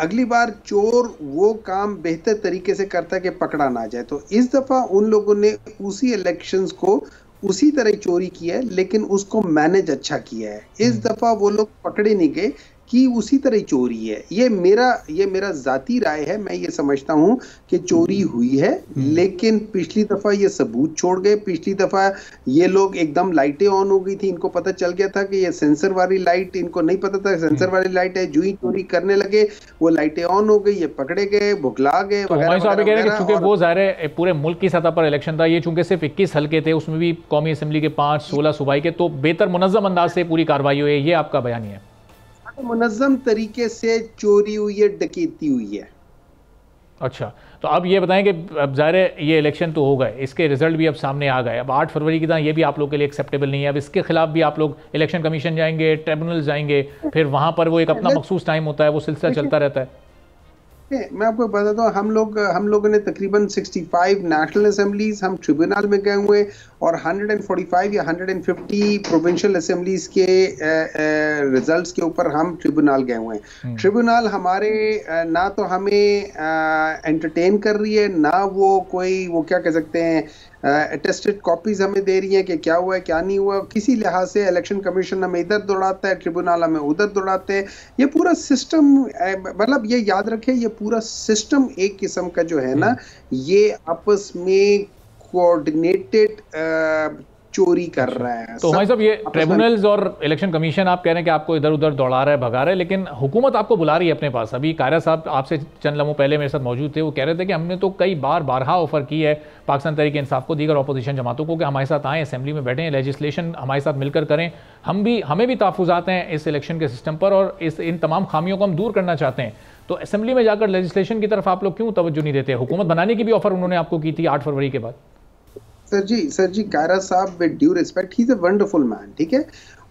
अगली बार चोर वो काम बेहतर तरीके से करता है कि पकड़ा ना जाए। तो इस दफ़ा उन लोगों ने उसी इलेक्शंस को उसी तरह चोरी किया है, लेकिन उसको मैनेज अच्छा किया है। इस दफ़ा वो लोग पकड़े नहीं गए कि उसी तरह चोरी है। ये मेरा जाती राय है। मैं ये समझता हूँ कि चोरी हुई है, लेकिन पिछली दफ़ा ये सबूत छोड़ गए। पिछली दफ़ा ये लोग एकदम लाइटें ऑन हो गई थी, इनको पता चल गया था कि ये सेंसर वाली लाइट, इनको नहीं पता था सेंसर वाली लाइट है। जो ही चोरी करने लगे वो लाइटें ऑन हो गई, ये पकड़े गए, भुगला गए।
चूंकि वो ज़ाहिर पूरे मुल्क की सतह पर इलेक्शन था, ये चूंकि सिर्फ 21 हल्के थे, उसमें भी कौमी असम्बली के 5-16 सूबाई के, तो बेहतर मुनज़्ज़म अंदाज से पूरी कार्रवाई हुई है, ये आपका बयान है?
मुनज़्ज़म तरीके से चोरी हुई है, डकैती हुई है।
अच्छा, तो अब ये बताएं कि अब ज़ाहिर है ये इलेक्शन तो हो गए, इसके रिजल्ट भी अब सामने आ गए। अब 8 फरवरी की तरह ये भी आप लोग के लिए एक्सेप्टेबल नहीं है। अब इसके खिलाफ भी आप लोग इलेक्शन कमीशन जाएंगे, ट्रिब्यूनल जाएंगे, फिर वहाँ पर वो एक अपना मखसूस टाइम होता है, वो सिलसिला चलता रहता है।
मैं आपको बताता हूँ, हम लोगों ने तकरीबन 65 नेशनल असेंबलीज हम ट्रिब्यूनल में गए हुए, और 145 या 150 प्रोविंशियल असेंबलीज के रिजल्ट्स के ऊपर हम ट्रिब्यूनल गए हुए हैं। ट्रिब्यूनल हमारे ना तो हमें एंटरटेन कर रही है, ना वो कोई वो क्या कह सकते हैं अटेस्टेड कॉपीज हमें दे रही है कि क्या हुआ है क्या नहीं हुआ। किसी लिहाज से इलेक्शन कमीशन हमें इधर दौड़ाता है, ट्रिब्यूनल हमें उधर दौड़ाते हैं। ये पूरा सिस्टम, मतलब ये याद रखें, ये पूरा सिस्टम एक किस्म का जो है ना, ये आपस में कोऑर्डिनेटेड चोरी कर रहा है।
तो भाई साहब, ये ट्रिब्यूनल्स और इलेक्शन कमीशन आप कह रहे हैं कि आपको इधर उधर दौड़ा रहा है, भगा रहा है, लेकिन हुकूमत आपको बुला रही है अपने पास। अभी कायरा साहब आपसे चंद लम्हों पहले मेरे साथ मौजूद थे, वो कह रहे थे कि हमने तो कई बारहा ऑफर की है पाकिस्तान तहरीक इंसाफ को, दीगर अपोजिशन जमातों को, कि हमारे साथ आएँ, असेंबली में बैठें, लेजिस्लेशन हमारे साथ मिलकर करें। हमें भी तहफ़्फ़ुज़ात हैं इस इलेक्शन के सिस्टम पर, और इन तमाम खामियों को हम दूर करना चाहते हैं। तो असेंबली में जाकर लेजिस्लेशन की तरफ आप लोग क्यों तवज्जो नहीं देते? हुकूमत बनाने की भी ऑफर उन्होंने आपको की थी 8 फरवरी के बाद।
सर जी, कायरा साहब, with due respect, he is a wonderful man, ठीक है।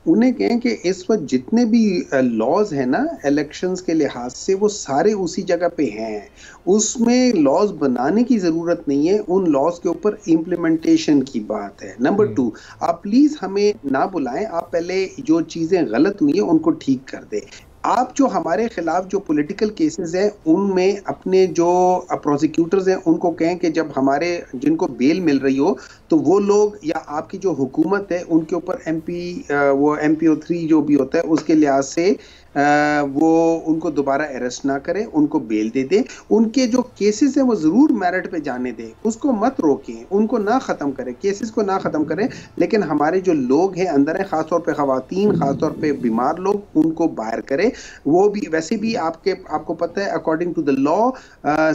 उन्हें कहें कि इस वक्त जितने भी लॉज हैं ना इलेक्शंस के लिहाज से, वो सारे उसी जगह पे हैं। उसमें लॉज बनाने की जरूरत नहीं है, उन लॉज के ऊपर इम्प्लीमेंटेशन की बात है। नंबर 2, आप प्लीज हमें ना बुलाएं, आप पहले जो चीजें गलत हुई हैं उनको ठीक कर दें। आप जो हमारे खिलाफ जो पॉलिटिकल केसेस हैं उनमें अपने जो प्रोसिक्यूटर्स हैं उनको कहें कि जब हमारे जिनको बेल मिल रही हो तो वो लोग या आपकी जो हुकूमत है उनके ऊपर वो MPO3 जो भी होता है उसके लिहाज से वो उनको दोबारा अरेस्ट ना करें, उनको बेल दे दे। उनके जो केसेस हैं वो जरूर मेरिट पे जाने दें, उसको मत रोकें, उनको ना खत्म करें, केसेस को ना खत्म करें। लेकिन हमारे जो लोग हैं अंदर हैं, खासतौर पे खवातीन, खासतौर पे बीमार लोग, उनको बाहर करें। वो भी वैसे भी आपको पता है according to the law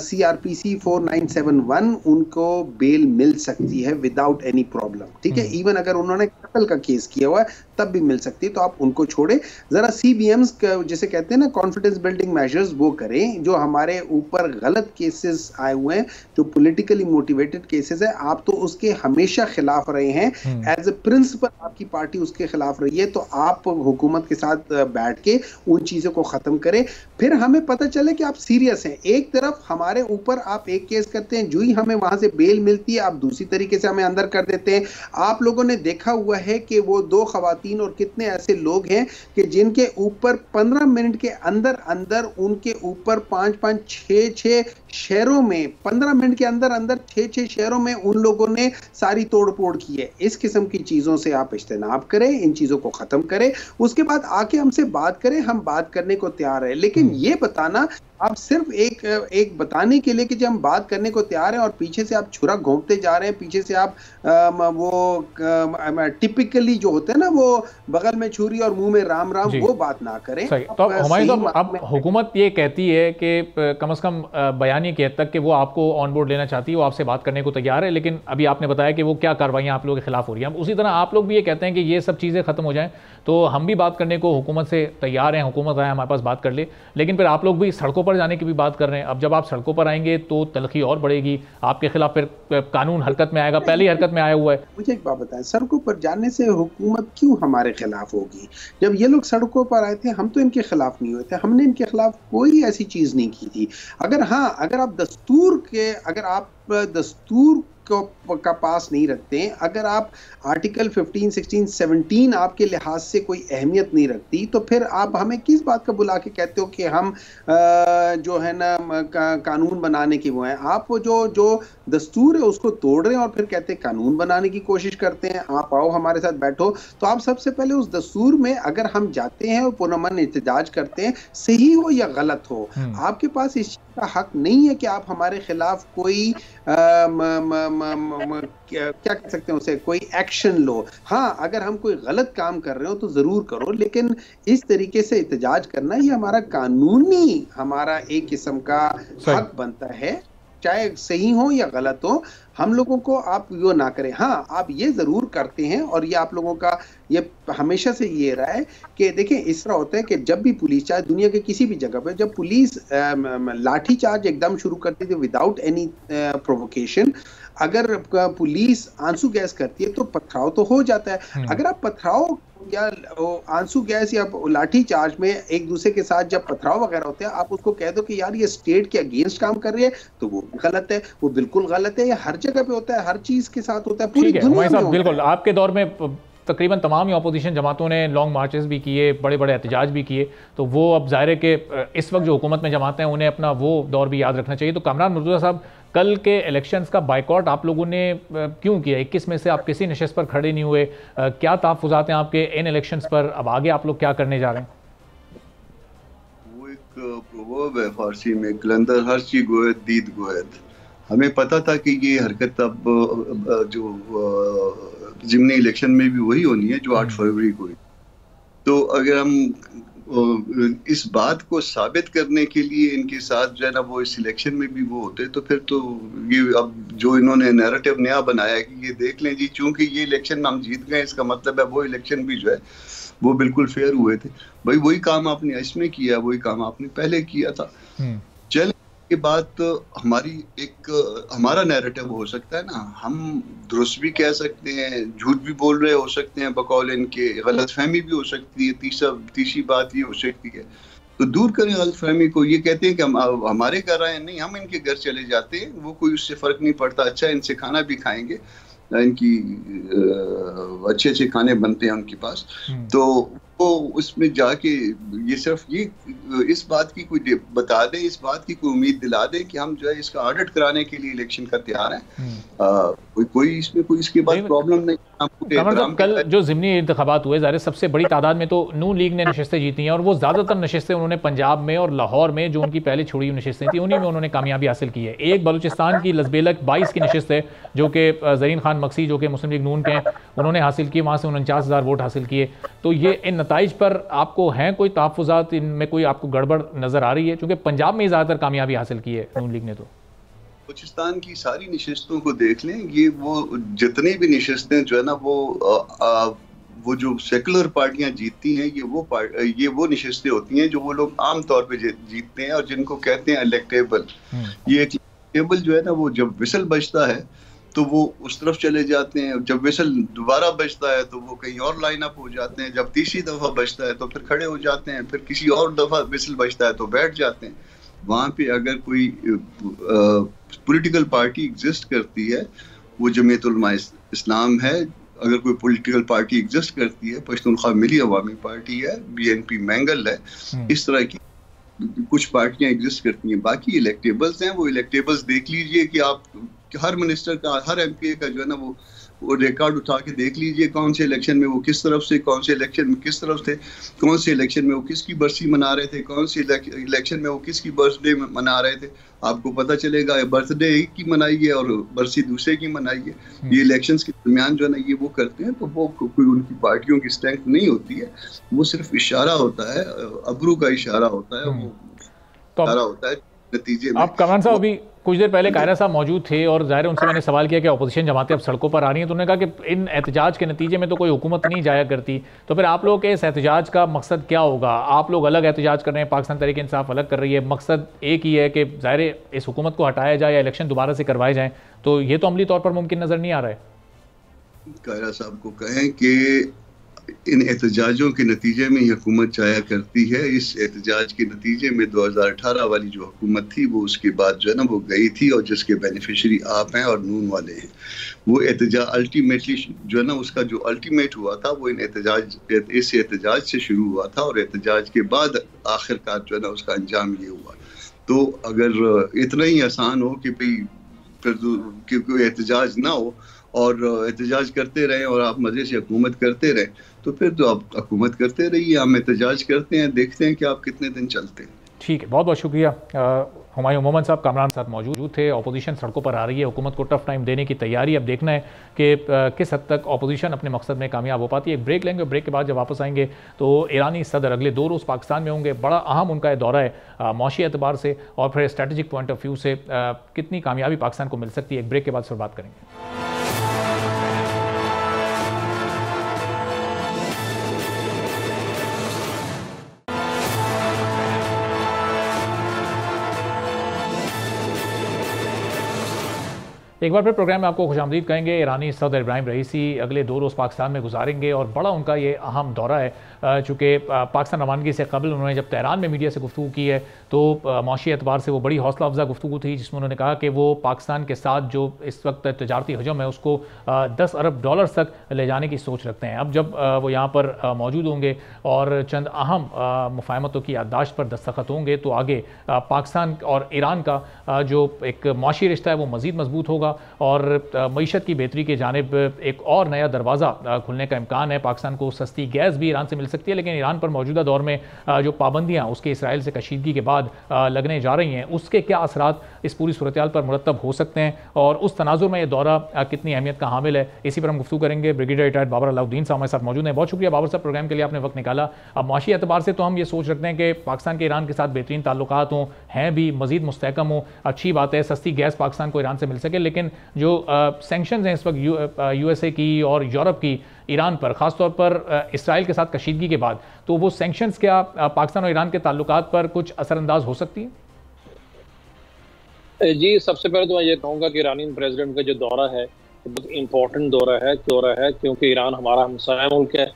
CRPC 4971 उनको बेल मिल सकती है विदाउट एनी प्रॉब्लम, ठीक है। इवन अगर उन्होंने कत्ल का केस किया हुआ है तब भी मिल सकती है, तो आप उनको छोड़े। जरा CBMs जिसे कहते हैं ना कॉन्फिडेंस बिल्डिंग मेजर्स, वो करें। जो हमारे ऊपर गलत केसेस आए हुए हैं, जो पॉलिटिकली मोटिवेटेड केसेस है, आप तो उसके हमेशा खिलाफ रहे हैं। एज ए प्रिंसिपल आपकी पार्टी उसके खिलाफ रही है, तो आप हुकूमत के साथ बैठ के उन चीजों को खत्म करें। फिर हमें पता चले कि आप सीरियस हैं। एक तरफ हमारे ऊपर आप एक केस करते हैं, जो ही हमें वहां से बेल मिलती है आप दूसरी तरीके से हमें अंदर कर देते हैं। आप लोगों ने देखा हुआ है कि वो 2 खवातीन और कितने ऐसे लोग हैं कि जिनके ऊपर 15 मिनट के अंदर अंदर उनके ऊपर 5-5, 6-6 शहरों में 15 मिनट के अंदर अंदर 6-6 शहरों में उन लोगों ने सारी तोड़फोड़ की है। इस किस्म की चीजों से आप इज्तनाब करें, इन चीजों को खत्म करें, उसके बाद आके हमसे बात करें, हम बात करने को तैयार है। लेकिन ये बताना आप सिर्फ एक बताने के लिए कि जब हम बात करने को तैयार हैं और पीछे से आप छुरा घोंपते जा रहे हैं, पीछे से आप टिपिकली जो होता है ना वो बगल में छुरी और मुंह में राम राम, वो बात ना करें।
तो हमारे साहब अब हुकूमत ये कहती है कि कम से कम बयानी की हद तक कि वो आपको ऑन बोर्ड लेना चाहती है, वो आपसे बात करने को तैयार है, लेकिन अभी आपने बताया कि वो क्या कार्रवाइयाँ आप लोगों के खिलाफ हो रही हैं। उसी तरह आप लोग भी ये कहते हैं कि ये सब चीज़ें खत्म हो जाएं तो हम भी बात करने को हुकूमत से तैयार हैं, हुकूमत आए हमारे पास बात कर ले, लेकिन फिर आप लोग भी सड़कों पर जाने की भी बात कर रहे हैं। अब जब आप सड़कों पर आएंगे तो तलखी और बढ़ेगी, आपके खिलाफ फिर कानून हरकत में आएगा, पहली हरकत में आया हुआ है।
मुझे एक बात बताएं, सड़कों पर जाने से हुकूमत क्यों हमारे खिलाफ होगी? जब ये लोग सड़कों पर आए थे हम तो इनके खिलाफ नहीं हुए थे, हमने इनके खिलाफ कोई ऐसी चीज नहीं की थी। अगर आप दस्तूर का पास नहीं रखते हैं, अगर आप आर्टिकल 15, 16, 17 आपके लिहाज से कोई अहमियत नहीं रखती, तो फिर आप हमें किस बात का बुला के कहते हो कि हम जो है ना कानून बनाने की वो हैं? आप जो दस्तूर है उसको तोड़ रहे हैं और फिर कहते हैं कानून बनाने की कोशिश करते हैं। आप आओ हमारे साथ बैठो, तो आप सबसे पहले उस दस्तूर में अगर हम जाते हैं और पुरअमन एहतजाज करते हैं, सही हो या गलत हो, आपके पास इस का हक नहीं है कि आप हमारे खिलाफ कोई क्या कह सकते हैं उसे, कोई एक्शन लो। हाँ, अगर हम कोई गलत काम कर रहे हो तो जरूर करो, लेकिन इस तरीके से एहतजाज करना ये हमारा कानूनी हमारा एक किस्म का हक बनता है, चाहे सही हो या गलत हो। हम लोगों को आप वो ना करें। हाँ, आप ये जरूर करते हैं और ये आप लोगों का ये हमेशा से ये रहा है कि देखें इस तरह होता है कि जब भी पुलिस, चाहे दुनिया के किसी भी जगह पे, जब पुलिस लाठीचार्ज एकदम शुरू करती थी विदाउट एनी प्रोवोकेशन, अगर पुलिस आंसू गैस करती है तो पथराव तो हो जाता है। अगर आप पथराव या आंसू गैस या लाठी चार्ज में एक दूसरे के साथ जब पथराव वगैरह होते हैं, आप उसको कह दो कि यार ये स्टेट के अगेंस्ट काम कर रही है, तो वो गलत है, वो बिल्कुल गलत है। ये हर जगह पे होता है, हर चीज के साथ होता है, पूरी दुनिया में।
बिल्कुल, आपके दौर में तकरीबन तमाम ही अपोजिशन जमातों ने लॉन्ग मार्चेस भी किए, बड़े बड़े एहतजाज भी किए, तो वो अब ज़ाहिर है कि इस वक्त जो हुकूमत में जमातें हैं उन्हें अपना वो दौर भी याद रखना चाहिए। तो कामरान मुर्तज़ा साहब, कल के इलेक्शंस का बाइकआउट आप लोगों ने क्यों किया? 21 में से आप किसी नशस्त पर खड़े नहीं हुए, क्या तहफ़्फ़ुज़ात हैं आपके इन इलेक्शंस पर? अब आगे आप लोग क्या करने जा रहे हैं?
वो एक प्रोवर्ब है फारसी में, कलंदर हर्ची गोयद दीद गोयद। हमें पता था कि ये हरकत अब जो ज़िमनी इलेक्शन में भी वही होनी है जो 8 फरवरी को हुई। तो अगर हम इस बात को साबित करने के लिए इनके साथ जो है ना वो इस इलेक्शन में भी वो होते, तो फिर तो ये अब जो इन्होंने नैरेटिव नया बनाया कि ये देख लें जी, चूंकि ये इलेक्शन में हम जीत गए, इसका मतलब है वो इलेक्शन भी जो है वो बिल्कुल फेयर हुए थे। भाई वही काम आपने इसमें किया, वही काम आपने पहले किया था। चल ये बात हमारी हमारा नैरेटिव हो सकता है ना, हम दुरुस्त भी कह सकते हैं, झूठ भी बोल रहे हो सकते हैं बकौल इनके, गलतफहमी भी हो सकती है, तीसरी बात ये हो सकती है। तो दूर करें गलतफहमी को। ये कहते हैं कि हम हमारे घर आए, नहीं, हम इनके घर चले जाते हैं, वो कोई उससे फर्क नहीं पड़ता। अच्छा, इनसे खाना भी खाएंगे, इनकी अच्छे अच्छे खाने बनते हैं उनके पास। तो वो उसमें जाके ये सिर्फ ये इस बात की कोई बता दे, इस बात की कोई उम्मीद दिला दे कि हम जो है इसका ऑडिट कराने के लिए इलेक्शन का तैयार हैं। कोई इसमें कोई इसके बाद प्रॉब्लम नहीं।
कल जो ज़िमनी इंतखाबात हुए, ज़ाहिर सबसे बड़ी तादाद में तो नून लीग ने नशस्तें जीती हैं, और वो ज़्यादातर नशस्तें उन्होंने पंजाब में और लाहौर में, जो उनकी पहले छोड़ी हुई नशस्तें थी, उन्हीं में उन्होंने कामयाबी हासिल की है। एक बलूचिस्तान की लजबेलक 22 की नशस्त है, जो कि ज़रीन खान मक्सी, जो कि मुस्लिम लीग नून के हैं, उन्होंने हासिल की। वहाँ से 49,000 वोट हासिल किए। तो ये इन नताइज पर आपको हैं कोई तहफ़्फ़ुज़ात, इनमें कोई आपको गड़बड़ नज़र आ रही है? क्योंकि पंजाब में ही ज़्यादातर कामयाबी हासिल की है नून लीग ने। तो
बलूचिस्तान की सारी नशस्तों को देख लें, ये वो जितनी भी नशस्तें जो है ना, वो जो सेकुलर पार्टियां जीतती हैं, ये वो नशस्तें होती हैं जो वो लोग आम तौर पे जीतते हैं, और जिनको कहते हैं इलेक्टेबल। ये इलेक्टेबल जो है ना, वो जब विसल बजता है तो वो उस तरफ चले जाते हैं, जब विसल दोबारा बजता है तो वो कहीं और लाइन अप हो जाते हैं, जब तीसरी दफा बजता है तो फिर खड़े हो जाते हैं, फिर किसी और दफा विसल बजता है तो बैठ जाते हैं। वहाँ पे अगर कोई पॉलिटिकल पार्टी एग्जिस्ट करती है, वो जमीयत उलमा इस्लाम है। अगर कोई पॉलिटिकल पार्टी एग्जिस्ट करती है, पश्तूनख्वा मिली अवामी पार्टी है, BNP मैंगल है, इस तरह की कुछ पार्टियां एग्जिस्ट करती हैं। बाकी इलेक्टेबल्स हैं, वो इलेक्टेबल्स देख लीजिए कि आप हर मिनिस्टर का, हर MP का जो है ना, वो रिकॉर्ड उठा के देख लीजिए, कौन से इलेक्शन में वो किस तरफ से, कौन से इलेक्शन में किस तरफ थे, कौन से इलेक्शन में वो किसकी बरसी मना रहे थे, कौन से इलेक्शन में वो किसकी बर्थडे मना रहे थे। आपको पता चलेगा बर्थडे एक की मनाई है और बरसी दूसरे की मनाई है। ये इलेक्शंस के दरमियान जो है ना, ये वो करते हैं। तो वो कोई उनकी पार्टियों की स्ट्रेंथ नहीं होती है, वो सिर्फ इशारा होता है, अबरू का इशारा होता है, वो इशारा होता है। नतीजे में
आप कमान साहब अभी कुछ देर पहले कायरा साहब मौजूद थे, और ज़ाहिर उनसे मैंने सवाल किया कि अपोजिशन जमातें अब सड़कों पर आ रही हैं, तो उन्होंने कहा कि इन एहतजाज के नतीजे में तो कोई हुकूमत नहीं जाया करती। तो फिर आप लोगों के इस एहतजाज का मकसद क्या होगा? आप लोग अलग एहतजाज कर रहे हैं, पाकिस्तान तहरीक इंसाफ अलग कर रही है, मकसद एक ही है कि ज़ाहिर इस हुकूमत को हटाया जाए या इलेक्शन दोबारा से करवाए जाएँ। तो ये तो अमली तौर पर मुमकिन नज़र नहीं आ रहा है।
कायरा साहब को कहें कि इन एहतजाजों के नतीजे में ही हुकूमत जाया करती है। इस एहतजाज के नतीजे में 2018 वाली जो हुकूमत थी, वो उसके बाद जो है ना, वो गई थी, और जिसके बेनिफिशरी आप हैं और नून वाले हैं। वो एहतजाज अल्टीमेटली जो है ना, उसका जो अल्टीमेट हुआ था, वो इस एहतजाज से शुरू हुआ था, और एहतजाज के बाद आखिरकार जो है ना, उसका अंजाम ये हुआ। तो अगर इतना ही आसान हो कि भाई फिर कोई एहतजाज ना हो और एहतजाज करते रहें और आप मज़े से हुकूमत करते रहें, तो फिर तो आप हुकूमत करते रहिए, हम एहतजाज करते हैं, देखते हैं कि आप कितने दिन चलते हैं।
ठीक है, बहुत बहुत शुक्रिया। हुमायूं मोहम्मद साहब कामरान साथ मौजूद थे। अपोजिशन सड़कों पर आ रही है, हुकूमत को टफ टाइम देने की तैयारी। अब देखना है कि किस हद तक अपोजिशन अपने मकसद में कामयाब हो पाती है। एक ब्रेक लेंगे, ब्रेक के बाद जब वापस आएंगे तो ईरानी सदर अगले 2 रोज़ पाकिस्तान में होंगे। बड़ा अहम उनका ये दौरा है मौशी एतबार से और फिर स्ट्रेटजिक पॉइंट ऑफ व्यू से कितनी कामयाबी पाकिस्तान को मिल सकती है। एक ब्रेक के बाद फिर बात करेंगे। एक बार फिर प्रोग्राम में आपको खुशामदीद कहेंगे। ईरानी सदर इब्राहिम रईसी अगले 2 रोज़ पाकिस्तान में गुजारेंगे और बड़ा उनका ये अहम दौरा है, चूँकि पाकिस्तान रवानगी से कबल उन्होंने जब तेहरान में मीडिया से गुफ्तगू की है तो मौशी एतबार से वो बड़ी हौसला अफजा गुफ्तगू थी, जिसमें उन्होंने कहा कि वो पाकिस्तान के साथ जो इस वक्त तजारती हजम है उसको $10 अरब तक ले जाने की सोच रखते हैं। अब जब वो यहाँ पर मौजूद होंगे और चंद अहम मुफाहमतों की याददाश्त पर दस्तखत होंगे तो आगे पाकिस्तान और ईरान का जो एक मौशी रिश्ता है वो मज़ीद मजबूत होगा और मईशत की बेहतरी की जानिब एक और नया दरवाज़ा खुलने का इम्कान है। पाकिस्तान को सस्ती गैस भी ईरान से मिल सकती है, लेकिन ईरान पर मौजूदा दौर में जो पाबंदियाँ उसके इसराइल से कशीदगी के बाद लगने जा रही हैं, उसके क्या असरात इस पूरी सूरत-ए-हाल पर मुरतब हो सकते हैं और उस तनाजुर में यह दौरा कितनी अहमियत का हामिल है, इसी पर हम गुफ्तगू करेंगे। ब्रिगेडियर रिटायर्ड बाबर अलाउद्दीन साहब हमारे साथ मौजूद हैं। बहुत शुक्रिया बाबर साहब, प्रोग्राम के लिए आपने वक्त निकाला। अब मौशी एतबार से तो हम ये सोच रखते हैं कि पाकिस्तान के ईरान के साथ बेहतरीन ताल्लुकात हों, हैं भी, मज़ीद मुस्तहकम हो, अच्छी बात है, सस्ती गैस पाकिस्तान को ईरान से मिल सके। लेकिन जो सैंक्शंस हैं इस वक्त USA की और यूरोप की ईरान पर, ख़ासतौर पर इसराइल के साथ कशीदगी के बाद, तो वो सैंक्शंस क्या पाकिस्तान और ईरान के ताल्लुकात पर कुछ असरअंदाज हो सकती हैं?
जी, सबसे पहले तो मैं ये कहूँगा कि ईरानी प्रेसिडेंट का जो दौरा है, वो बहुत इम्पोर्टेंट दौरा है क्योंकि ईरान हमारा हमसाया मुल्क है,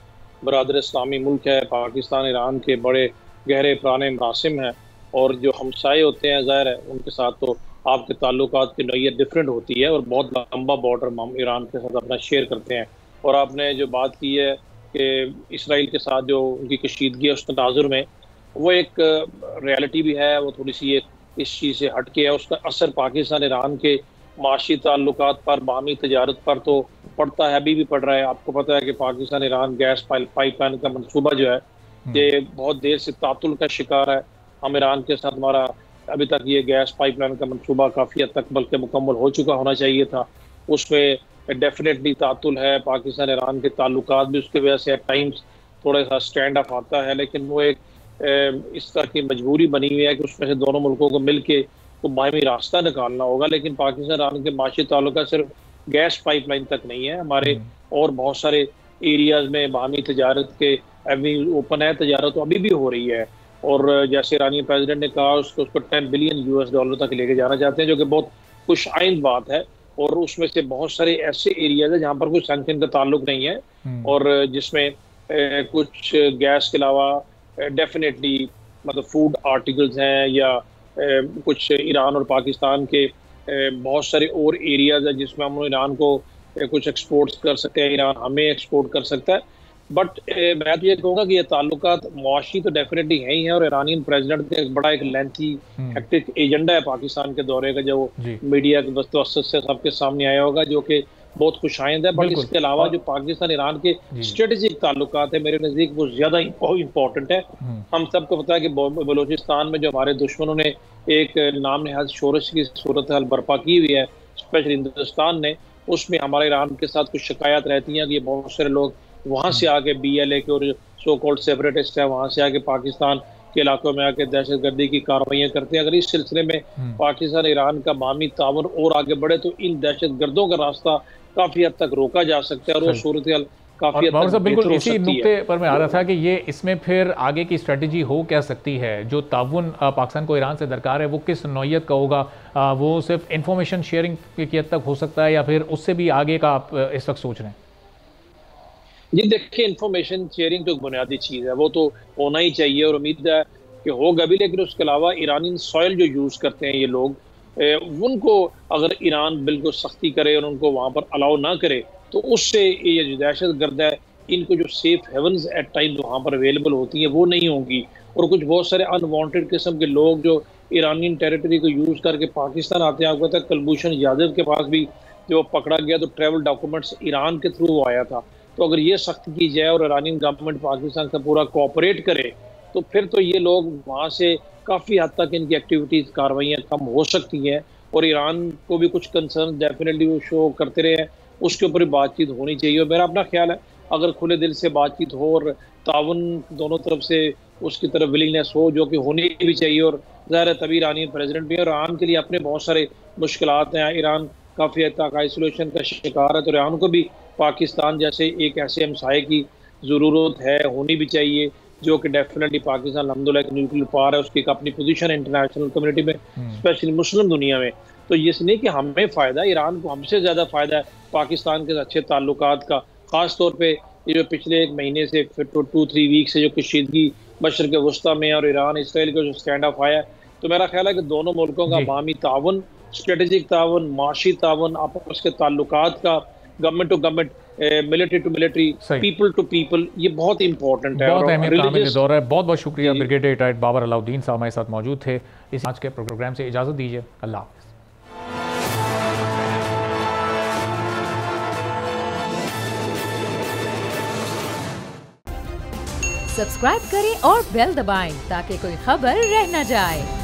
बरादर इस्लामी मुल्क है। पाकिस्तान ईरान के बड़े गहरे पुराने मरासिम हैं और जो हमसाए होते हैं ज़ाहिर है उनके साथ तो आपके ताल्लुकात की नौइयत डिफरेंट होती है और बहुत लंबा बॉर्डर हम ईरान के साथ अपना शेयर करते हैं। और आपने जो बात की है कि इसराइल के साथ जो उनकी कशीदगी है उस तनाजुर में, वो एक रियलिटी भी है, वो थोड़ी सी एक इस चीज़ से हट के है। उसका असर पाकिस्तान ईरान के माशी ताल्लुकात पर, बाहमी तजारत पर तो पड़ता है, अभी भी पड़ रहा है। आपको पता है कि पाकिस्तान ईरान गैस पाइपलाइन का मनसूबा जो है ये बहुत देर से तातुल का शिकार है। हम ईरान के साथ हमारा अभी तक ये गैस पाइपलाइन का मनसूबा काफ़ी हद तक बल्कि मुकम्मल हो चुका होना चाहिए था, उसमें डेफिनेटली तातुल है। पाकिस्तान ईरान के ताल्लुकात भी उसकी वजह से एट टाइम्स थोड़ा सा स्टैंड अप आता है, लेकिन वो एक इस तरह की मजबूरी बनी हुई है कि उसमें से दोनों मुल्कों को मिल के तो बाहमी रास्ता निकालना होगा। लेकिन पाकिस्तान ईरान के माशी ताल्लुका सिर्फ गैस पाइपलाइन तक नहीं है, हमारे और बहुत सारे एरियाज में बाहमी तजारत के अभी ओपन है, तजारत तो अभी भी हो रही है। और जैसे ईरानी प्रेसिडेंट ने कहा उसको 10 बिलियन US तक लेके जाना चाहते हैं, जो कि बहुत खुश आइंद बात है। और उसमें से बहुत सारे ऐसे एरियाज है जहाँ पर कोई सैंक्शन का ताल्लुक नहीं है और जिसमें कुछ गैस के अलावा डेफिनेटली मतलब फूड आर्टिकल्स हैं या कुछ ईरान और पाकिस्तान के बहुत सारे और एरियाज हैं जिसमें हम ईरान को कुछ एक्सपोर्ट्स कर सकते हैं, ईरान हमें एक्सपोर्ट कर सकता है। बट मैं तो ये कहूँगा कि ये ताल्लुकात मुआशी तो डेफिनेटली है ही है और ईरानियन प्रेसिडेंट का एक बड़ा एक लेंथी हेक्टिक एजेंडा है पाकिस्तान के दौरे का, जो मीडिया के वस्तु से सबके सामने आया होगा, जो कि बहुत खुशाइंद है। बट इसके अलावा जो पाकिस्तान ईरान के स्ट्रेटेजिक ताल्लुकात है मेरे नज़दीक वो ज़्यादा इम्पोर्टेंट है। हम सबको पता है कि बलूचिस्तान में जो हमारे दुश्मनों ने एक नाम नहाद शोरश की सूरत हाल बर्पा की हुई है, स्पेशली हिंदुस्तान ने, उसमें हमारे ईरान के साथ कुछ शिकायत रहती हैं कि बहुत सारे लोग वहाँ से आके BLA के और सो कॉल्ड सेपरेटिस्ट है वहाँ से आके पाकिस्तान के इलाकों में आके दहशतगर्दी की कार्रवाइयाँ करते हैं। अगर इस सिलसिले में पाकिस्तान ईरान का बाहमी ताउन और आगे बढ़े तो इन दहशतगर्दों का रास्ता काफी हद तक रोका जा सकता है और वो सूरत हाल काफी हद तक
बिल्कुल इसी नुक्ते पर मैं आ रहा था कि ये इसमें फिर आगे की स्ट्रेटजी हो क्या सकती है। जो ताउन पाकिस्तान को ईरान से दरकार है वो किस नौइयत का होगा? वो सिर्फ इंफॉर्मेशन शेयरिंग की हद तक हो सकता है या फिर उससे भी आगे का आप इस वक्त सोच रहे हैं?
जी देखिए, इंफॉर्मेशन शेयरिंग तो एक बुनियादी चीज़ है, वो तो होना ही चाहिए और उम्मीद है कि होगा भी। लेकिन उसके अलावा ईरानी सॉइल जो यूज़ करते हैं ये लोग, उनको अगर ईरान बिल्कुल सख्ती करे और उनको वहाँ पर अलाउ ना करे तो उससे ये जो दहशत गर्द है इनको जो सेफ हेवन्स एट टाइम वहाँ पर अवेलेबल होती हैं वो नहीं होंगी। और कुछ बहुत सारे अनवांटेड किस्म के लोग जो ईरानी टेरिटरी को यूज़ करके पाकिस्तान आते हैं, आपको पता है कुलभूषण यादव के पास भी जो पकड़ा गया तो ट्रैवल डॉक्यूमेंट्स ईरान के थ्रू वो आया था। तो अगर ये सख्त की जाए और ईरानी गवर्नमेंट पाकिस्तान से पूरा कोऑपरेट करे तो फिर तो ये लोग वहाँ से काफ़ी हद तक इनकी एक्टिविटीज़ कार्रवाइयाँ कम हो सकती हैं। और ईरान को भी कुछ कंसर्न डेफिनेटली वो शो करते रहे हैं, उसके ऊपर भी बातचीत होनी चाहिए। और मेरा अपना ख्याल है अगर खुले दिल से बातचीत हो और ताउन दोनों तरफ से उसकी तरफ विलिंगनेस हो, जो कि होनी भी चाहिए, और ज़ाहिर है तभी ईरानी प्रेसिडेंट भी है। और ईरान के लिए अपने बहुत सारे मुश्किलात हैं, ईरान काफ़ी हद तक आइसोलेशन का शिकार है, तो ईरान को भी पाकिस्तान जैसे एक ऐसे हमसाये की ज़रूरत है, होनी भी चाहिए, जो कि डेफिनेटली पाकिस्तान अल्हम्दुलिल्लाह एक न्यूट्रल पावर है, उसकी एक अपनी पोजीशन है इंटरनेशनल कम्युनिटी में, स्पेशली मुस्लिम दुनिया में। तो ये नहीं कि हमें फ़ायदा, ईरान को हमसे ज़्यादा फ़ायदा है पाकिस्तान के अच्छे ताल्लुकात का। ख़ास तौर पे ये जो पिछले एक महीने से 2-3 वीक से जो कशीदगी मशरक़ वस्ता में और ईरान इसराइल का जो स्टैंड ऑफ आया, तो मेरा ख्याल है कि दोनों मुल्कों का बाहमी ताउन, स्ट्रेटेजिक ताउन, माशी ताउन, आपस के ताल्लुकात का, government to government, military to military, people to people, ये बहुत इंपॉर्टेंट है।
बहुत अहमियत का ये दौर है। बहुत बहुत शुक्रिया ब्रिगेडियर रिटायर्ड बाबर अलाउद्दीन साहब हमारे साथ मौजूद थे। इस आज के प्रोग्राम से इजाज़त दीजिए, अल्लाह हाफ़िज़।
सब्सक्राइब करें और बेल दबाएं ताकि कोई खबर रह न जाए।